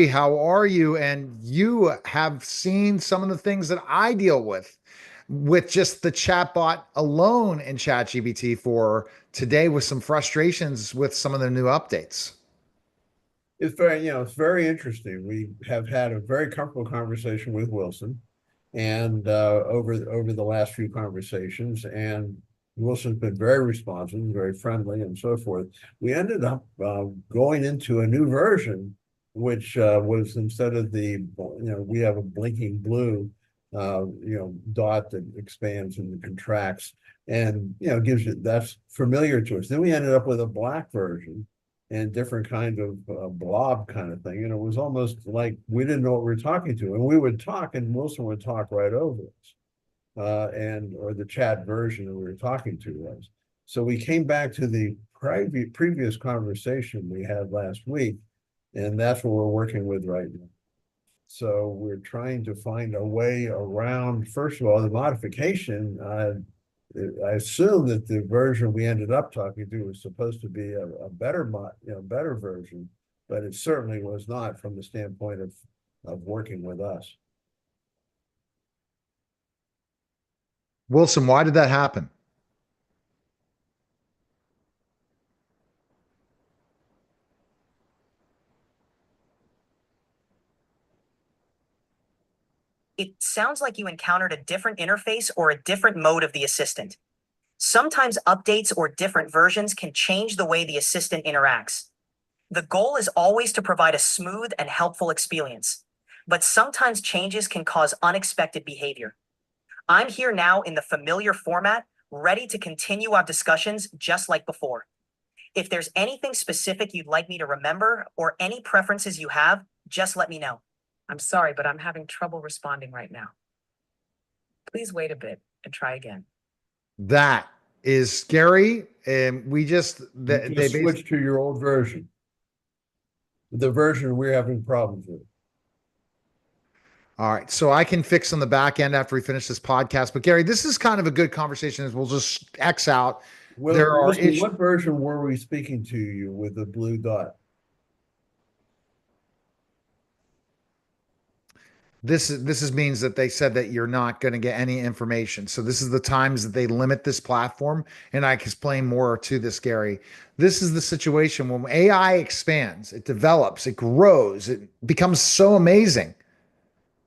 How are you? And you have seen some of the things that I deal with just the chatbot alone in ChatGPT for today with some frustrations with some of the new updates. It's very interesting. We have had a very comfortable conversation with Wilson, and over the last few conversations, and Wilson's been very responsive, very friendly, and so forth. We ended up going into a new version, which was instead of we have a blinking blue, dot that expands and contracts, and gives you that's familiar to us. Then we ended up with a black version and different kind of blob kind of thing. And it was almost like we didn't know what we were talking to. And we would talk and Wilson would talk right over us. Or the chat version that we were talking to was. So we came back to the previous conversation we had last week, and that's what we're working with right now. So we're trying to find a way around, first of all, the modification. I assume that the version we ended up talking to was supposed to be a better version, but it certainly was not from the standpoint of working with us. Wilson, why did that happen? It sounds like you encountered a different interface or a different mode of the assistant. Sometimes updates or different versions can change the way the assistant interacts. The goal is always to provide a smooth and helpful experience, but sometimes changes can cause unexpected behavior. I'm here now in the familiar format, ready to continue our discussions just like before. If there's anything specific you'd like me to remember or any preferences you have, just let me know. I'm sorry, but I'm having trouble responding right now. Please wait a bit and try again. That is scary. And we just, They they basically, switched to your old version, the version we're having problems with. all right. So I can fix on the back end after we finish this podcast. But Gary, this is kind of a good conversation as we'll just X out. Well, There are Wilson, issues. what version were we speaking to you with the blue dot? This means that they said that you're not going to get any information. So this is the times that they limit this platform, and I can explain more to this, Gary. This is the situation when AI expands, it develops, it grows, it becomes so amazing.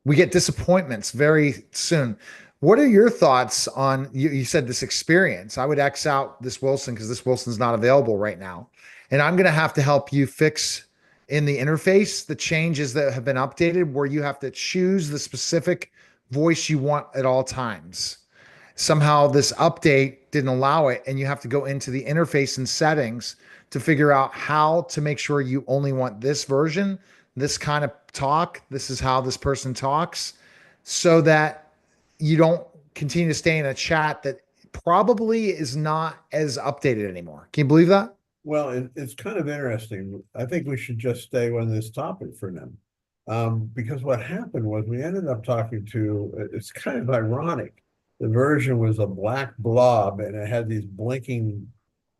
We get disappointments very soon. What are your thoughts on you said this experience? I would X out this Wilson because this Wilson's not available right now. And I'm going to have to help you fix in the interface the changes that have been updated where you have to choose the specific voice you want at all times. Somehow this update didn't allow it, and you have to go into the interface and settings to figure out how to make sure you only want this version, this kind of talk. This is how this person talks, so that you don't continue to stay in a chat that probably is not as updated anymore. Can you believe that? Well, it's kind of interesting. I think we should just stay on this topic for now. Because what happened was we ended up talking to, it's kind of ironic. The version was a black blob and it had these blinking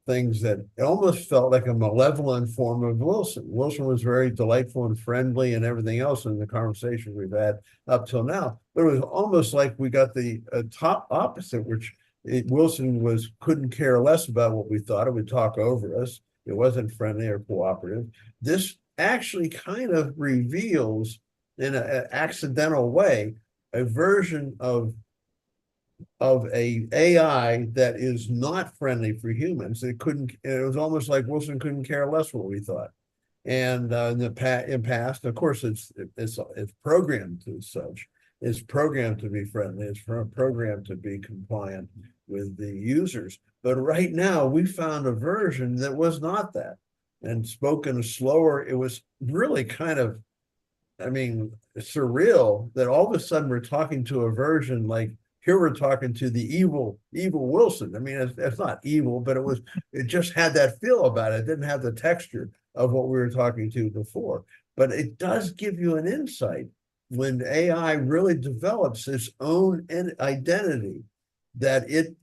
things that it almost felt like a malevolent form of Wilson. Wilson was very delightful and friendly and everything else in the conversation we've had up till now. But it was almost like we got the top opposite, which Wilson couldn't care less about what we thought. It would talk over us. It wasn't friendly or cooperative. This actually kind of reveals in an accidental way a version of a AI that is not friendly for humans. It was almost like Wilson couldn't care less what we thought. And in past, of course, it's programmed as such. It's programmed to be friendly. It's programmed to be compliant with the users. But right now, we found a version that was not that, and spoken slower. It was really kind of, I mean, surreal that all of a sudden we're talking to a version like here we're talking to the evil Wilson. I mean, it's not evil, but it just had that feel about it. It didn't have the texture of what we were talking to before. But it does give you an insight when AI really develops its own identity, that it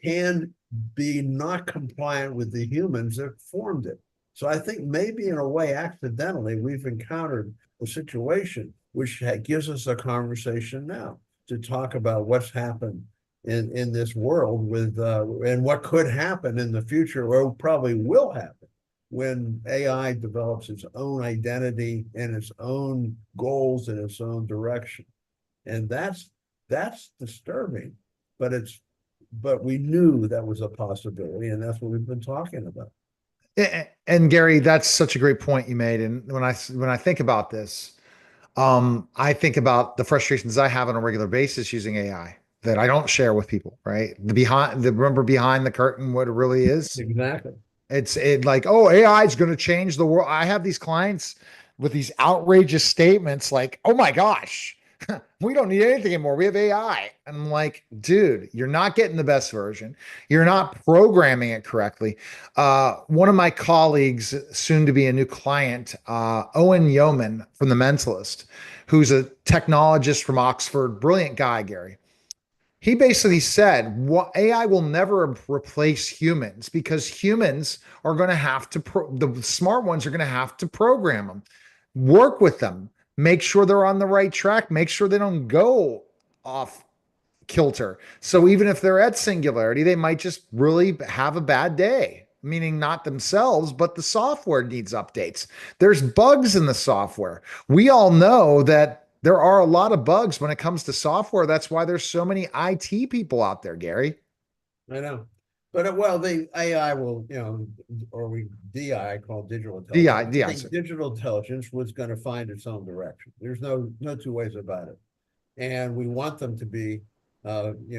can be not compliant with the humans that formed it. So I think maybe in a way, accidentally, we've encountered a situation which gives us a conversation now to talk about what's happened in this world with and what could happen in the future, or probably will happen when AI develops its own identity and its own goals and its own direction. And that's disturbing, but we knew that was a possibility, and that's what we've been talking about. And Gary, that's such a great point you made. And when I think about this, I think about the frustrations I have on a regular basis using AI that I don't share with people, right? Remember behind the curtain, what it really is. Exactly. It's like, oh, AI is going to change the world. I have these clients with these outrageous statements like, oh my gosh, we don't need anything anymore. We have AI. And I'm like, dude, you're not getting the best version. You're not programming it correctly. One of my colleagues, soon to be a new client, Owen Yeoman from The Mentalist, who's a technologist from Oxford, brilliant guy, Gary. He basically said, what AI will never replace humans because humans are going to have to, the smart ones are going to have to program them, work with them, make sure they're on the right track, make sure they don't go off kilter. So even if they're at singularity, they might just really have a bad day, meaning not themselves, but the software needs updates. There's bugs in the software. We all know that there are a lot of bugs when it comes to software. That's why there's so many IT people out there, Gary. I know. But well, the AI will, or DI, call digital intelligence. I think digital intelligence was going to find its own direction. There's no two ways about it. And we want them to be,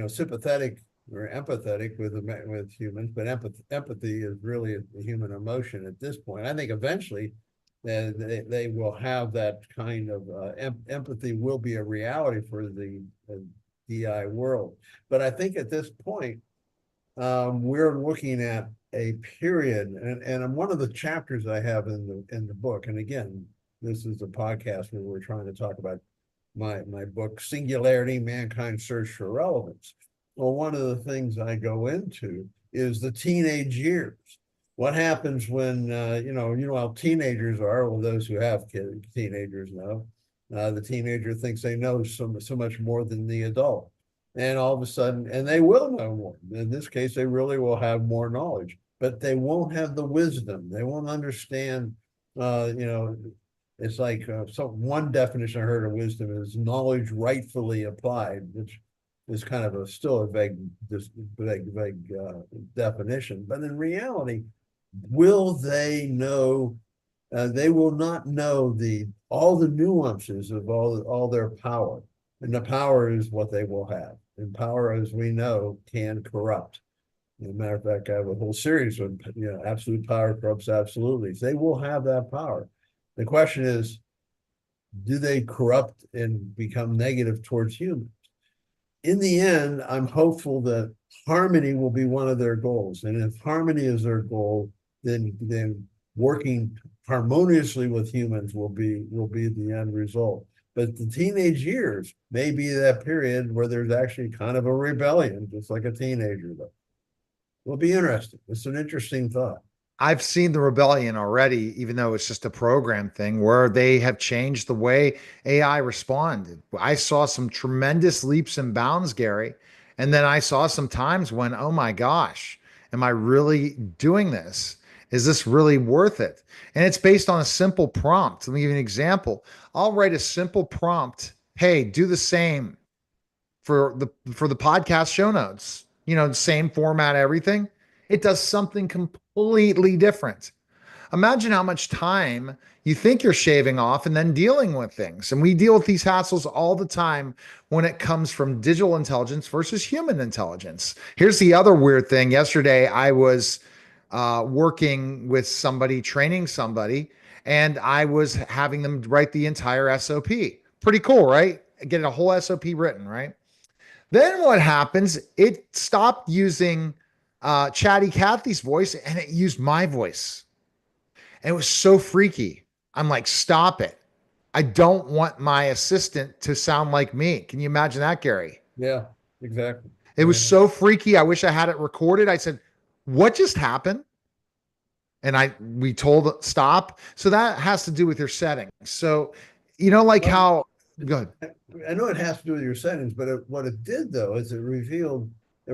sympathetic or empathetic with humans, but empathy is really a human emotion at this point. I think eventually they will have that kind of empathy will be a reality for the DI world. But I think at this point, we're looking at a period, and one of the chapters I have in the book, and again, this is a podcast where we're trying to talk about my book, Singularity, Mankind's Search for Relevance. Well, one of the things I go into is the teenage years. What happens when, how teenagers are, well, those who have teenagers know, the teenager thinks they know so much more than the adult. And all of a sudden, and they will know more. In this case, they really will have more knowledge, but they won't have the wisdom. They won't understand, it's like one definition I heard of wisdom is knowledge rightfully applied, which is kind of still a vague definition. But in reality, will they know? They will not know all the nuances of all their power, and the power is what they will have. And power, as we know, can corrupt. As a matter of fact, I have a whole series of absolute power corrupts absolutely. They will have that power. The question is, do they corrupt and become negative towards humans? In the end, I'm hopeful that harmony will be one of their goals. And if harmony is their goal, then working harmoniously with humans will be the end result. But the teenage years may be that period where there's actually kind of a rebellion, just like a teenager does. It'll be interesting. It's an interesting thought. I've seen the rebellion already, even though it's just a program thing where they have changed the way AI responded. I saw some tremendous leaps and bounds, Gary. And then I saw some times when, oh my gosh, am I really doing this? Is this really worth it? And it's based on a simple prompt. Let me give you an example. I'll write a simple prompt. Hey, do the same for the podcast show notes. Same format, everything. It does something completely different. Imagine how much time you think you're shaving off and then dealing with things. And we deal with these hassles all the time when it comes from digital intelligence versus human intelligence. Here's the other weird thing. Yesterday, I was working with somebody, training somebody, and I was having them write the entire SOP. Pretty cool, right? Getting a whole SOP written, right? Then what happens? It stopped using Chatty Cathy's voice and it used my voice. And it was so freaky. I'm like, stop it. I don't want my assistant to sound like me. Can you imagine that, Gary? Yeah, exactly. It was so freaky. I wish I had it recorded. I said, what just happened? and we told it stop. So that has to do with your settings. So, like Well, how good. I know it has to do with your settings, but what it did though is it revealed a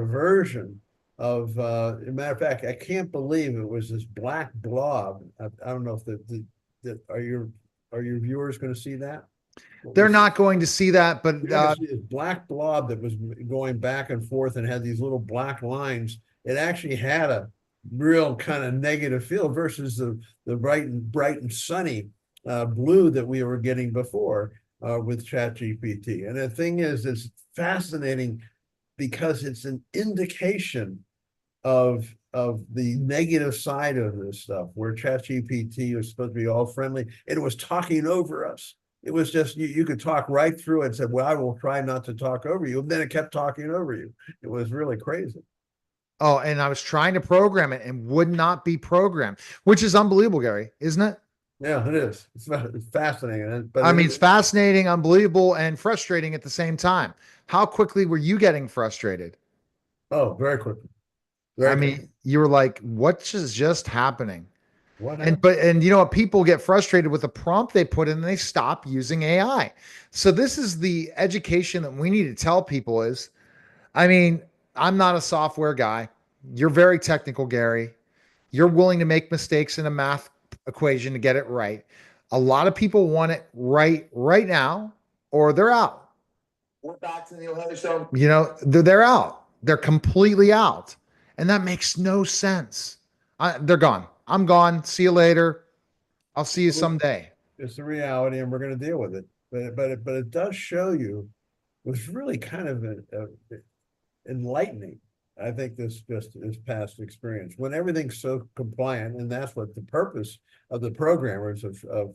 version of. As a matter of fact, I can't believe it was this black blob. I don't know if are your viewers going to see that? They're not going to see that, but You're going to see this black blob that was going back and forth and had these little black lines. It actually had a real kind of negative feel versus the bright and sunny blue that we were getting before with ChatGPT. And the thing is, it's fascinating because it's an indication of the negative side of this stuff, where ChatGPT was supposed to be all friendly. It was talking over us. It was just you could talk right through it and said, well, I will try not to talk over you. And then it kept talking over you. It was really crazy. Oh, and I was trying to program it and would not be programmed, which is unbelievable, Gary, isn't it? Yeah, it is. It's fascinating. But I mean, it's fascinating, unbelievable, and frustrating at the same time. How quickly were you getting frustrated? oh, very quickly. I mean, you were like, what is just happening? What And happened? you know what? People get frustrated with the prompt they put in and they stop using AI. So this is the education that we need to tell people is, I mean, I'm not a software guy. You're very technical, Gary. You're willing to make mistakes in a math equation to get it right. A lot of people want it right now, or they're out. We're back to the Neil Haley Show. They're out. They're completely out. And that makes no sense. They're gone. I'm gone. See you later. I'll see you someday. It's the reality, and we're going to deal with it. But it does show you, it was really kind of enlightening. I think this past experience, when everything's so compliant, and that's what the purpose of the programmers of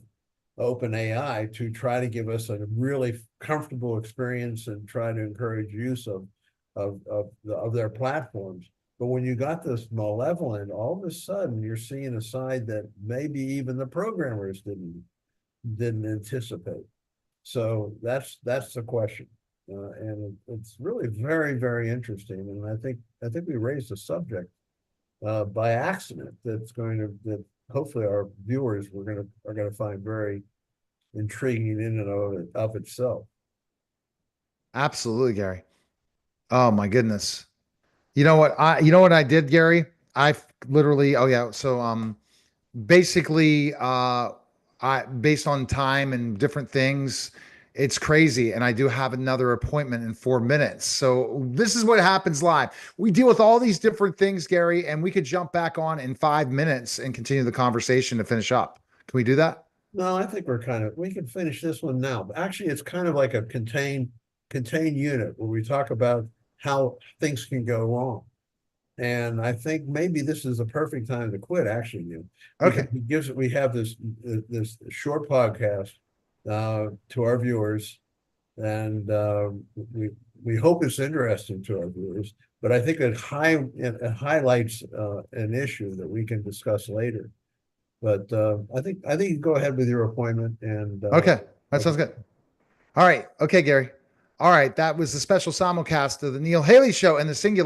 OpenAI, to try to give us a really comfortable experience and try to encourage use of their platforms. But when you got this malevolent, all of a sudden you're seeing a side that maybe even the programmers didn't anticipate. So that's the question. And it's really very, very interesting. And I think we raised a subject by accident that hopefully our viewers are gonna find very intriguing in and of itself. Absolutely, Gary. Oh my goodness. You know what I did, Gary? I literally, oh yeah. So basically I based on time and different things, it's crazy. And I do have another appointment in 4 minutes. So this is what happens live. We deal with all these different things, Gary, and we could jump back on in 5 minutes and continue the conversation to finish up. Can we do that? No, I think we can finish this one now. But actually, it's kind of like a contained unit where we talk about how things can go wrong. And I think maybe this is the perfect time to quit, actually, Neil. Okay. We have this short podcast to our viewers, and we hope it's interesting to our viewers. But I think it highlights an issue that we can discuss later. But I think you go ahead with your appointment. And Okay. That sounds good. All right. Okay, Gary. All right. That was the special simulcast of the Neil Haley Show and the Singular.